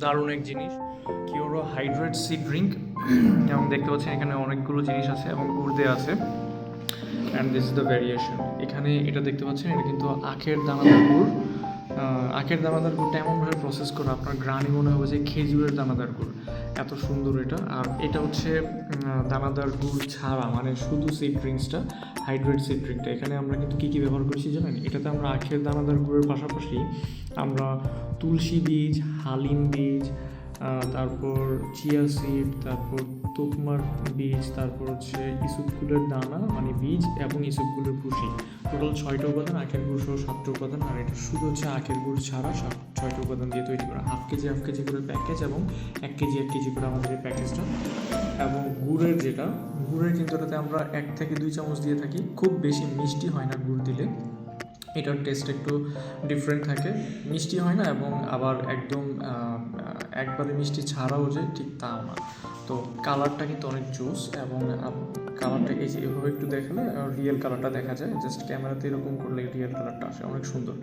দারুণ এক জিনিস, কিওরো হাইড্রেট সি ড্রিঙ্ক। এবং দেখতে পাচ্ছেন এখানে অনেকগুলো জিনিস আছে এবং গুড় দেওয়া আছে। And this is the variation. এখানে এটা দেখতে পাচ্ছেন, এটা কিন্তু আখের দানাদার গুড়। আখের দানাদার গুড়টা এমনভাবে প্রসেস করা আপনার গ্রানি মনে হবে যে খেজুরের দানাদার গুড়, এত সুন্দর এটা। আর এটা হচ্ছে দানাদার গুড় ছাড়া, মানে শুধু সিড ড্রিঙ্কসটা, হাইড্রেট সিড ড্রিঙ্কটা। এখানে আমরা কিন্তু কী কী ব্যবহার করছি জানেন? এটাতে আমরা আখের দানাদার গুড়ের পাশাপাশি আমরা তুলসী বীজ, হালিম বীজ, তারপর চিয়া সিড, তারপর তোকমার বীজ, তারপর হচ্ছে ইসুপগুলের দানা মানে বীজ, এবং ইসুপগুলের ভুসি, টোটাল 6টা উপাদান, আখের গুড় সহ 7টা উপাদান। আর এটা শুধু হচ্ছে আখের গুড় ছাড়া 6টা উপাদান দিয়ে তৈরি করা। হাফ কেজি করে প্যাকেজ, এবং 1 কেজি করে আমাদের এই প্যাকেজটা। এবং গুড়ের কিন্তু এটাতে আমরা 1 থেকে 2 চামচ দিয়ে থাকি। খুব বেশি মিষ্টি হয় না গুড় দিলে, এটার টেস্ট একটু ডিফারেন্ট থাকে, মিষ্টি হয় না এবং আবার একদম একবারে মিষ্টি ছাড়াও যে ঠিক তাও না। তো কালারটা কিন্তু অনেক জুস, এবং কালারটা এই যে এভাবে একটু দেখালে রিয়েল কালারটা দেখা যায়, জাস্ট ক্যামেরাতে এরকম করলে রিয়েল কালারটা আসে, অনেক সুন্দর।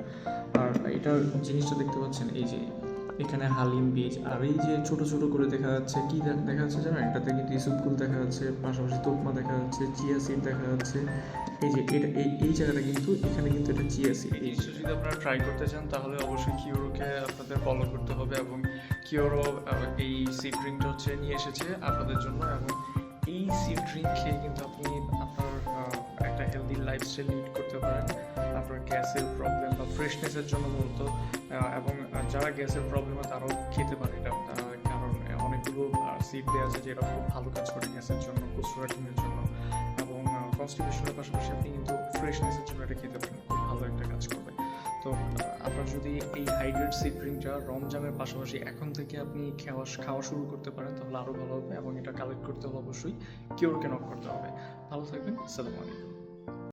আর এটার জিনিসটা দেখতে পাচ্ছেন, এই যে এখানে হালিম বীজ, আর এই যে ছোট ছোট করে দেখা যাচ্ছে, কি দেখা যাচ্ছে জানেন? এটাতে কিন্তু ইসুপগুল দেখা যাচ্ছে, পাশাপাশি তোকমা দেখা যাচ্ছে, চিয়া সিড দেখা যাচ্ছে। এই যে এটা এই জায়গাটা কিন্তু, এখানে কিন্তু এটা চিয়া সিড। এই জিনিসটা যদি আপনারা ট্রাই করতে চান তাহলে অবশ্যই কিওরোকে আপনাদের ফলো করতে হবে। এবং কিওরো এই সিড ড্রিঙ্কটা হচ্ছে নিয়ে এসেছে আপনাদের জন্য। এবং এই সিড ড্রিঙ্ক খেয়ে কিন্তু আপনি আপনার একটা হেলদি লাইফস্টাইল লিড করতে পারেন। আপনার গ্যাসের প্রবলেম বা ফ্রেশনেসের জন্য মূলত, এবং যারা গ্যাসের প্রবলেম হয় তারাও খেতে পারে এটা। কারণ অনেকগুলো সিড দেওয়া আছে যেটা খুব ভালো কাজ করে গ্যাসের জন্য, কোষ্ঠকাঠিন্যের জন্য, এবং কনস্টিপেশনের পাশাপাশি আপনি কিন্তু ফ্রেশনেসের জন্য এটা খেতে পারেন, খুব ভালো একটা কাজ করবে। তো আপনার যদি এই হাইড্রেট সি ড্রিঙ্কটা রমজানের পাশাপাশি এখন থেকে আপনি খাওয়া শুরু করতে পারেন তাহলে আরও ভালো হবে। এবং এটা কালেক্ট করতে হলে অবশ্যই কিওরকে নক করতে হবে। ভালো থাকবেন, আসসালামু আলাইকুম।